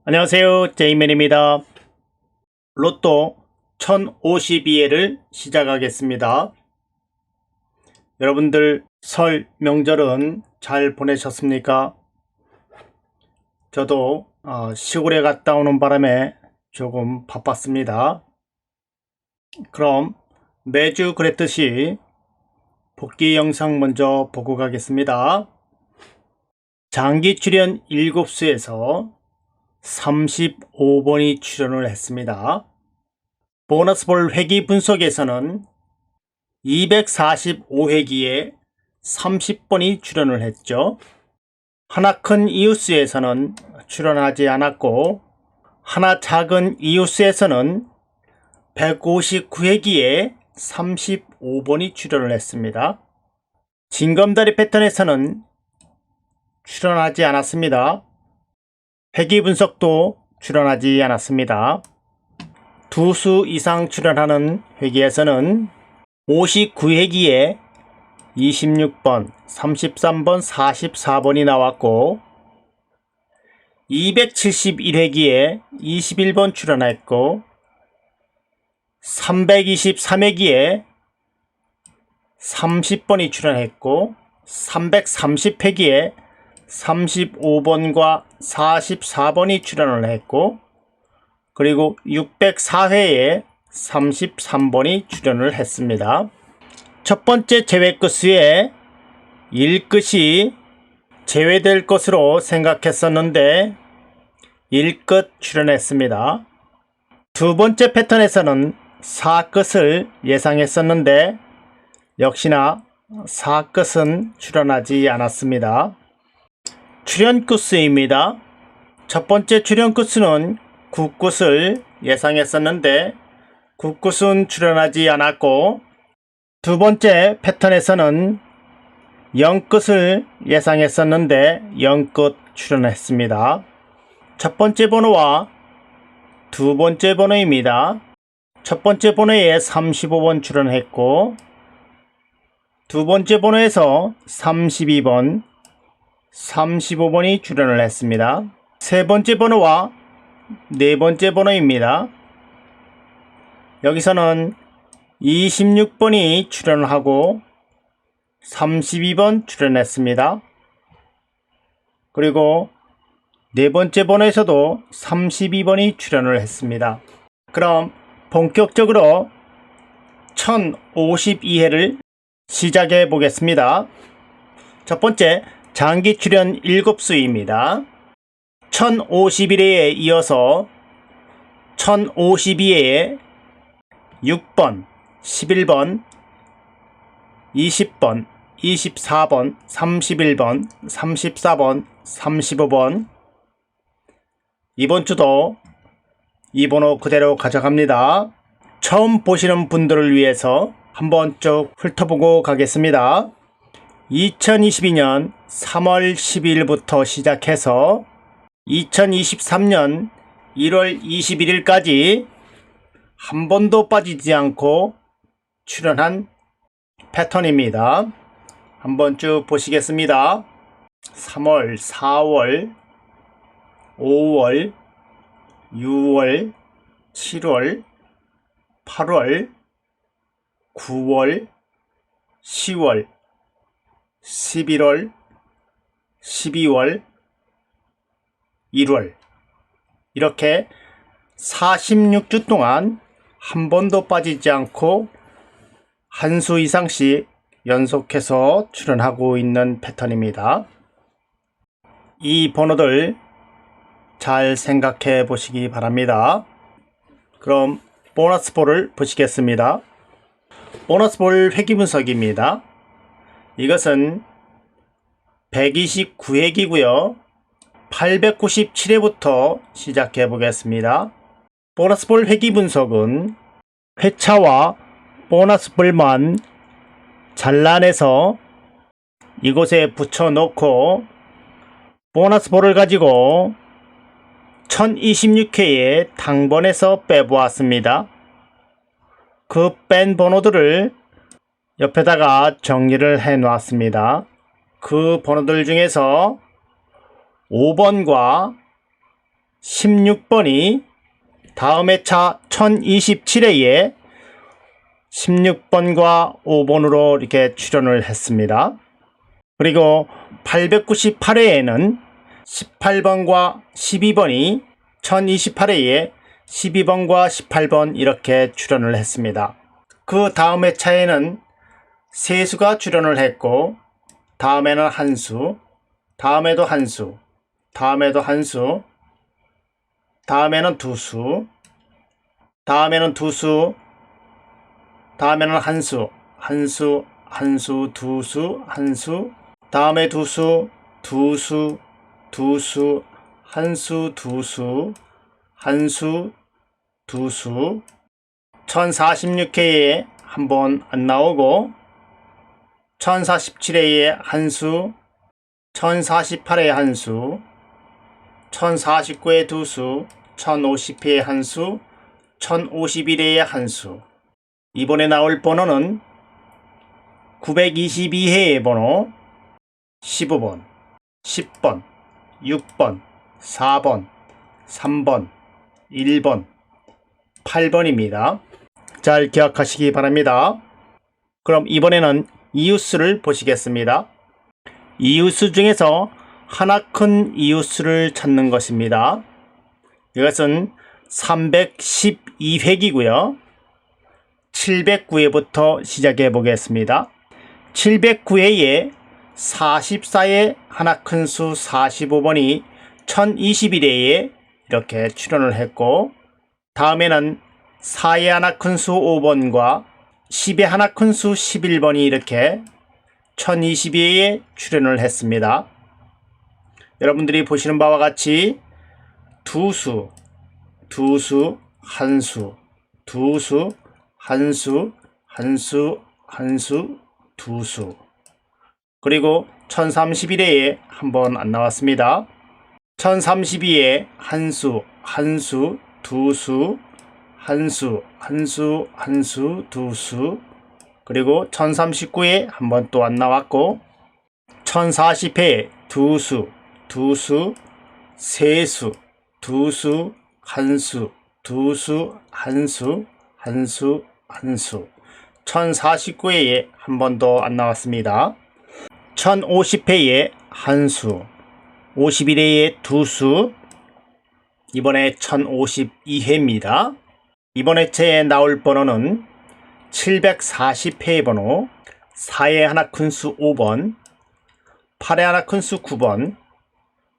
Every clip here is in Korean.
안녕하세요. 제이맨입니다. 로또 1052회를 시작하겠습니다. 여러분들 설 명절은 잘 보내셨습니까? 저도 시골에 갔다 오는 바람에 조금 바빴습니다. 그럼 매주 그랬듯이 복귀 영상 먼저 보고 가겠습니다. 장기 출연 7수에서 35번이 출연을 했습니다. 보너스볼 회기 분석에서는 245회기에 30번이 출연을 했죠. 하나 큰 이웃수에서는 출연하지 않았고 하나 작은 이웃수에서는 159회기에 35번이 출연을 했습니다. 징검다리 패턴에서는 출연하지 않았습니다. 회기 분석도 출연하지 않았습니다. 두 수 이상 출연하는 회기에서는 59회기에 26번, 33번, 44번이 나왔고 271회기에 21번 출연했고 323회기에 30번이 출연했고 330회기에 35번과 44번이 출연을 했고 그리고 604회에 33번이 출연을 했습니다. 첫 번째 제외 끝수에 1끝이 제외될 것으로 생각했었는데 1끝 출연했습니다. 두 번째 패턴에서는 4끝을 예상했었는데 역시나 4끝은 출연하지 않았습니다. 출연 끝수입니다. 첫 번째 출연 끝수는 9끝을 예상했었는데 9끝은 출연하지 않았고 두 번째 패턴에서는 0끝을 예상했었는데 0끝 출연했습니다. 첫 번째 번호와 두 번째 번호입니다. 첫 번째 번호에 35번 출연했고 두 번째 번호에서 32번, 35번이 출연을 했습니다. 세 번째 번호와 네 번째 번호입니다. 여기서는 26번이 출연하고 32번 출연했습니다. 그리고 네 번째 번호에서도 32번이 출연을 했습니다. 그럼 본격적으로 1052회를 시작해 보겠습니다. 첫 번째 장기 출연 7수입니다. 1051회에 이어서 1052회에 6번, 11번, 20번, 24번, 31번, 34번, 35번 이번 주도 이 번호 그대로 가져갑니다. 처음 보시는 분들을 위해서 한번 쭉 훑어보고 가겠습니다. 2022년 3월 10일부터 시작해서 2023년 1월 21일까지 한 번도 빠지지 않고 출연한 패턴입니다. 한번 쭉 보시겠습니다. 3월, 4월, 5월, 6월, 7월, 8월, 9월, 10월, 11월, 12월, 1월 이렇게 46주 동안 한 번도 빠지지 않고 한 수 이상씩 연속해서 출연하고 있는 패턴입니다. 이 번호들 잘 생각해 보시기 바랍니다. 그럼 보너스볼을 보시겠습니다. 보너스볼 회기 분석입니다. 이것은 129회기고요. 897회부터 시작해 보겠습니다. 보너스볼 회기 분석은 회차와 보너스볼만 잘라내서 이곳에 붙여놓고 보너스볼을 가지고 1026회에 당번에서 빼보았습니다. 그 뺀 번호들을 옆에다가 정리를 해 놓았습니다. 그 번호들 중에서 5번과 16번이 다음 회차 1027회에 16번과 5번으로 이렇게 출연을 했습니다. 그리고 898회에는 18번과 12번이 1028회에 12번과 18번 이렇게 출연을 했습니다. 그 다음 회차에는 세수가 출연을 했고, 다음에는 한수, 다음에도 한수, 다음에도 한수, 다음에는 두수, 다음에는 두수, 다음에는 한수, 한수, 한수, 두수, 한수, 다음에 두수, 두수, 두수, 한수, 두수, 한수, 두수, 1046회에 한 번 안 나오고 1047회에 한수, 1048회에 한수, 1049회 두수, 1050회에 한수, 1051회에 한수. 이번에 나올 번호는 922회의 번호 15번, 10번, 6번, 4번, 3번, 1번, 8번입니다. 잘 기억하시기 바랍니다. 그럼 이번에는 이웃수를 보시겠습니다. 이웃수 중에서 하나 큰 이웃수를 찾는 것입니다. 이것은 312획이고요. 709회부터 시작해 보겠습니다. 709회에 44의 하나 큰 수 45번이 1021회에 이렇게 출연을 했고, 다음에는 4의 하나 큰 수 5번과 10의 하나 큰 수 11번이 이렇게 1022회에 출연을 했습니다. 여러분들이 보시는 바와 같이 두수, 두수, 한수, 두수, 한수, 한수, 한수, 두수. 그리고 1031회에 한 번 안 나왔습니다. 1032에 한수, 한수, 두수, 한수, 한수, 한수, 두수. 그리고 1039에 한 번 또 안 나왔고, 1040회 두수, 두수, 세수, 두수, 한수, 두수, 한수, 한수, 한수. 1049회에 한 번도 안 나왔습니다. 1050회에 한수, 51회에 두수. 이번에 1052회입니다. 이번 회차에 나올 번호는 740회의 번호, 4의 하나 큰 수 5번, 8의 하나 큰 수 9번,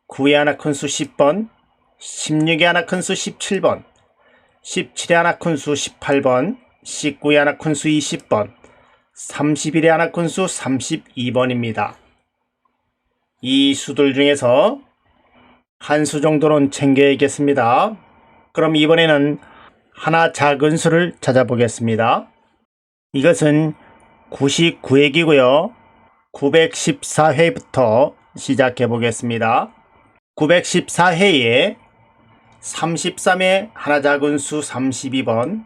9의 하나 큰 수 10번, 16의 하나 큰 수 17번, 17의 하나 큰 수 18번, 19의 하나 큰 수 20번, 31의 하나 큰 수 32번입니다. 이 수들 중에서 한 수 정도는 챙겨야겠습니다. 그럼 이번에는 하나 작은 수를 찾아보겠습니다. 이것은 99회이고요. 914회부터 시작해 보겠습니다. 914회에 33의 하나 작은 수 32번,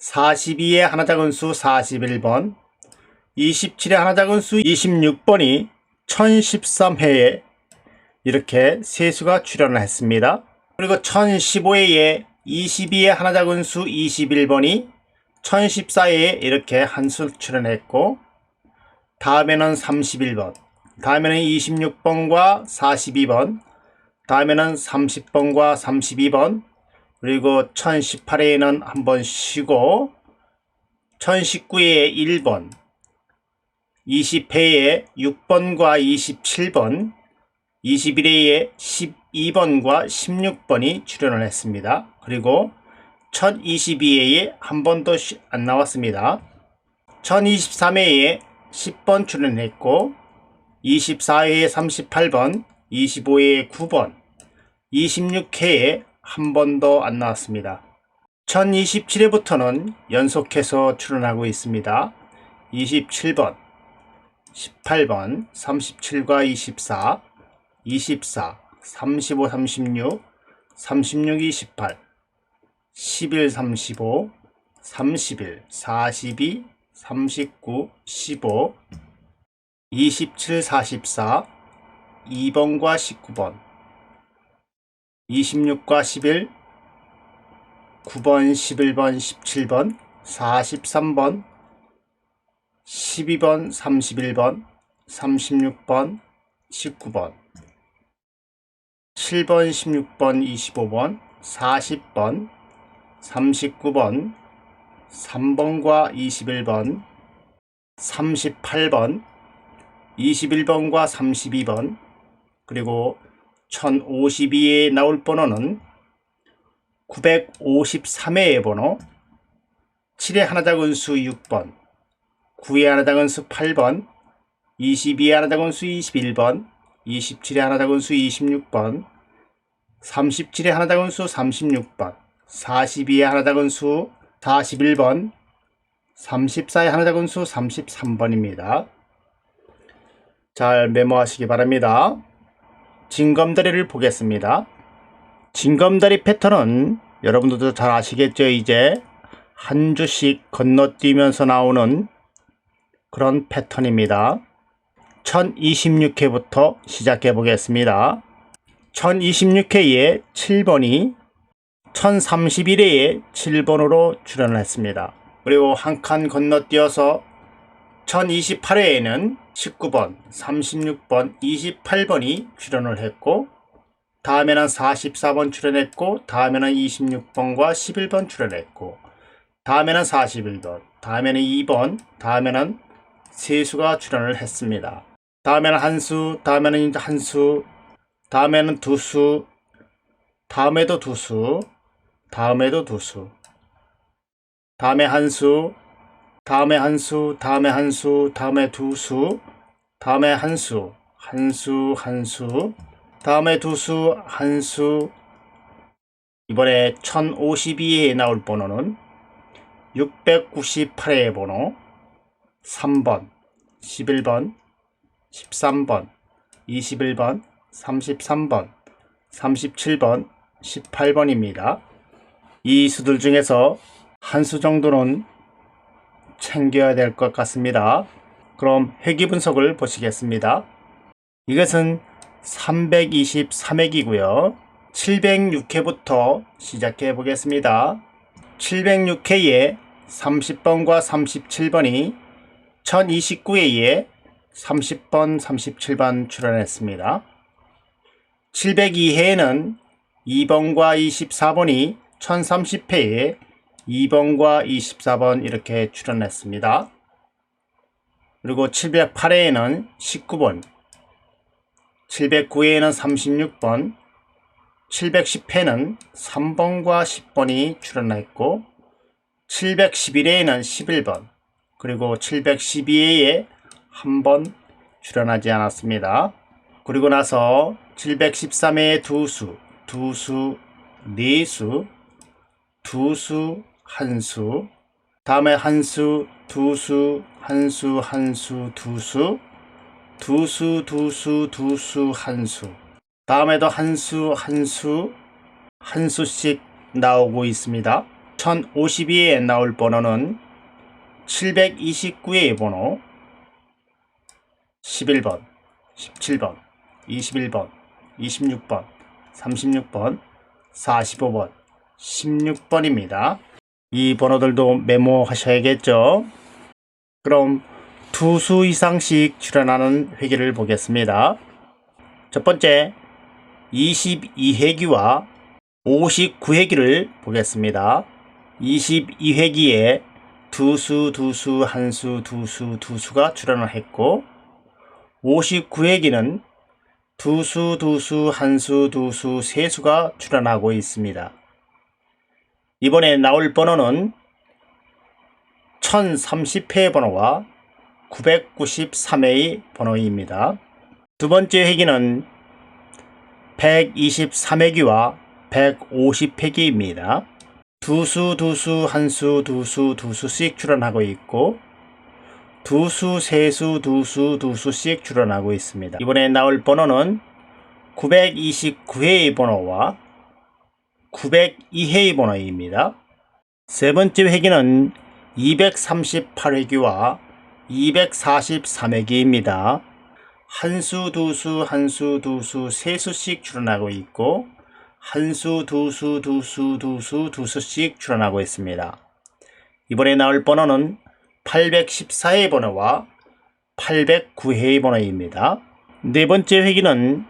42의 하나 작은 수 41번, 27의 하나 작은 수 26번이 1013회에 이렇게 세 수가 출연을 했습니다. 그리고 1015회에 22의 하나 작은 수 21번이 1014회에 이렇게 한 수 출연했고, 다음에는 31번, 다음에는 26번과 42번, 다음에는 30번과 32번, 그리고 1018회에는 한 번 쉬고, 1019회에 1번, 20회에 6번과 27번, 21회에 12번과 16번이 출연을 했습니다. 그리고 1022회에 한 번도 안 나왔습니다. 1023회에 10번 출연했고, 24회에 38번, 25회에 9번, 26회에 한 번도 안 나왔습니다. 1027회부터는 연속해서 출연하고 있습니다. 27번, 18번, 37과 24, 24, 35, 36, 36, 28, 11, 35, 31, 42, 39, 15, 27, 44, 2번과 19번, 26과 11, 9번, 11번, 17번, 43번, 12번, 31번, 36번, 19번, 7번, 16번, 25번, 40번, 39번, 3번과 21번, 38번, 21번과 32번, 그리고 1052에 나올 번호는 953회의 번호, 7의 하나 작은 수 6번, 9의 하나 작은 수 8번, 22의 하나 작은 수 21번, 27의 하나 작은 수 26번, 37의 하나 작은 수 36번, 42의 하나 작은 수 41번, 34의 하나 작은 수 33번입니다. 잘 메모하시기 바랍니다. 징검다리를 보겠습니다. 징검다리 패턴은 여러분들도 잘 아시겠죠? 이제 한 주씩 건너뛰면서 나오는 그런 패턴입니다. 1026회부터 시작해 보겠습니다. 1026회에 7번이 1031회에 7번으로 출연을 했습니다. 그리고 한 칸 건너뛰어서 1028회에는 19번, 36번, 28번이 출연을 했고, 다음에는 44번 출연했고, 다음에는 26번과 11번 출연했고, 다음에는 41번, 다음에는 2번, 다음에는 세수가 출연을 했습니다. 다음에는 한수, 다음에는 한수, 다음에는 두수, 다음에도 두수, 다음에도 두수, 다음에 한수, 다음에 한수, 다음에 한수, 다음에 두수, 다음에 한수, 한수, 한수, 다음에 두수, 한수. 이번에 1052회에 나올 번호는 698회의 번호, 3번, 11번, 13번, 21번, 33번, 37번, 18번입니다. 이 수들 중에서 한 수 정도는 챙겨야 될 것 같습니다. 그럼 회귀 분석을 보시겠습니다. 이것은 323회이고요. 706회부터 시작해 보겠습니다. 706회에 30번과 37번이 1029회에 30번, 37번 출연했습니다. 702회에는 2번과 24번이 1030회에 2번과 24번 이렇게 출연했습니다. 그리고 708회에는 19번, 709회에는 36번, 710회는 3번과 10번이 출연했고, 711회에는 11번, 그리고 712회에 한 번 출연하지 않았습니다. 그리고 나서 713회에 두수, 두수, 네수, 두수, 한수, 다음에 한수, 두수, 한수, 한수, 두수, 두수, 두수, 두수, 한수, 다음에도 한수, 한수, 한수씩 나오고 있습니다. 1052회에 나올 번호는 729회의 번호, 11번, 17번, 21번, 26번, 36번, 45번, 16번입니다. 이 번호들도 메모하셔야겠죠? 그럼 두 수 이상씩 출연하는 회기를 보겠습니다. 첫 번째, 22회기와 59회기를 보겠습니다. 22회기에 두수, 두수, 한수, 두수, 두수가 출연을 했고, 59회기는 두수, 두수, 한수, 두수, 세수가 출연하고 있습니다. 이번에 나올 번호는 1030회의 번호와 993회의 번호입니다. 두 번째 회기는 123회기와 150회기입니다. 두수, 두수, 한수, 두수, 두수씩 출연하고 있고, 두수, 세수, 두수, 두수씩 출연하고 있습니다. 이번에 나올 번호는 929회의 번호와 902회의 번호입니다. 세 번째 회기는 238회기와 243회기입니다. 한수, 두수, 한수, 두수, 세수씩 출연하고 있고, 한수, 두수, 두수, 두수, 두수씩 출연하고 있습니다. 이번에 나올 번호는 814회 번호와 809회의 번호입니다. 네 번째 회기는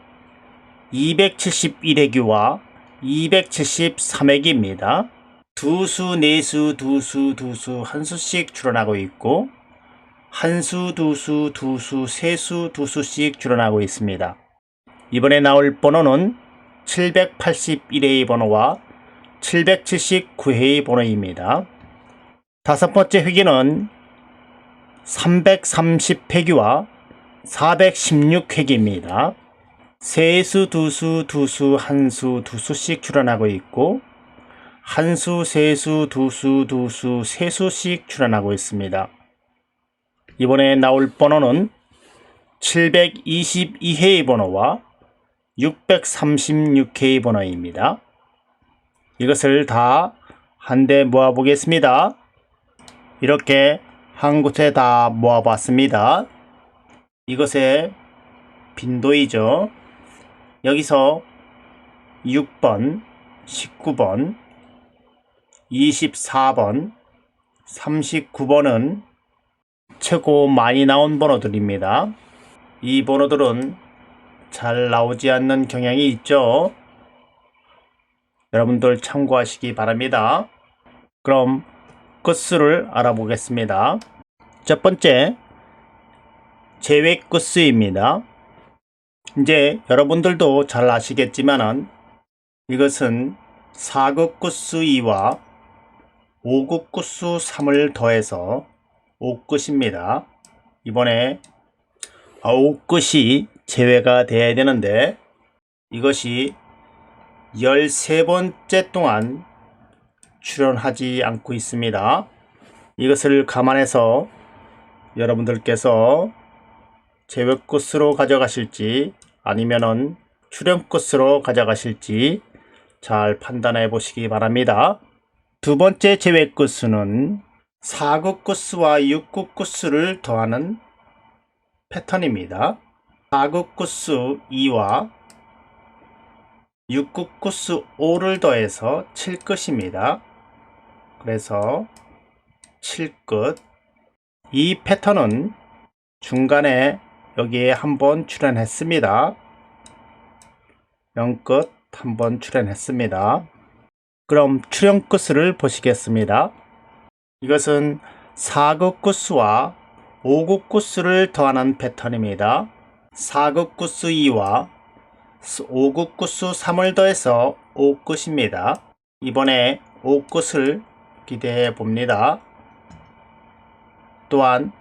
271회기와 273회기입니다. 두수, 네수, 두수, 두수 한 수씩 출연하고 있고 한수, 두수, 두수, 세수, 두수씩 출연하고 있습니다. 이번에 나올 번호는 781회의 번호와 779회의 번호입니다. 다섯 번째 회기는 330회기와 416회기입니다. 세수, 두수, 두수, 한수, 두수씩 출연하고 있고 한수, 세수, 두수, 두수, 세수씩 출연하고 있습니다. 이번에 나올 번호는 722회의 번호와 636회의 번호입니다. 이것을 다 한데 모아 보겠습니다. 이렇게 한 곳에 다 모아 봤습니다. 이것의 빈도이죠. 여기서 6번, 19번, 24번, 39번은 최고 많이 나온 번호들입니다. 이 번호들은 잘 나오지 않는 경향이 있죠. 여러분들 참고하시기 바랍니다. 그럼 끝수를 알아보겠습니다. 첫 번째, 제외 끝수입니다. 이제 여러분들도 잘 아시겠지만은 이것은 4급 끝수 2와 5급 끝수 3을 더해서 5끝입니다. 이번에 5끝이 제외가 되어야 되는데 이것이 13번째 동안 출연하지 않고 있습니다. 이것을 감안해서 여러분들께서 제외 끝으로 가져가실지 아니면은 출연 끝으로 가져가실지 잘 판단해 보시기 바랍니다. 두 번째 제외 끝수는 4급 끝수와 6급 끝수를 더하는 패턴입니다. 4급 끝수 2와 6급 끝수 5를 더해서 7끝입니다. 그래서 7끝. 이 패턴은 중간에 여기에 한번 출연했습니다. 0끝 한번 출연했습니다. 그럼 출연 끝을 보시겠습니다. 이것은 4급 끝수와 5급 끝수를 더하는 패턴입니다. 4급 끝수 2와 5급 끝수 3을 더해서 5끝입니다. 이번에 5끝을 기대해 봅니다. 또한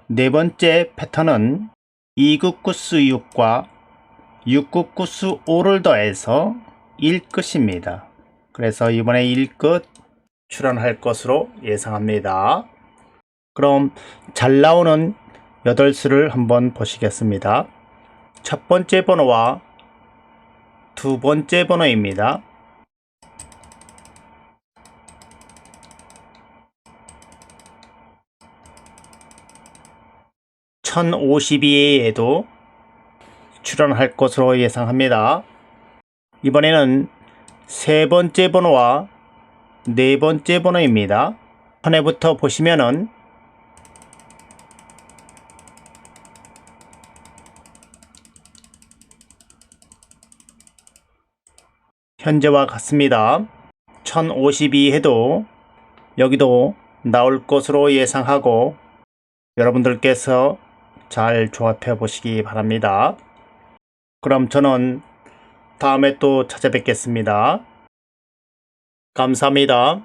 네 번째 패턴은 2급 끝수 6과 6급 끝수 5를 더해서 1끝입니다. 그래서 이번에 1끝 출연할 것으로 예상합니다. 그럼 잘 나오는 8수를 한번 보시겠습니다. 첫 번째 번호와 두 번째 번호입니다. (1052회에도) 출연할 것으로 예상합니다. 이번에는 세 번째 번호와 네 번째 번호입니다. 전에부터 보시면은 현재와 같습니다. 1052회도 여기도 나올 것으로 예상하고 여러분들께서 잘 조합해 보시기 바랍니다. 그럼 저는 다음에 또 찾아뵙겠습니다. 감사합니다.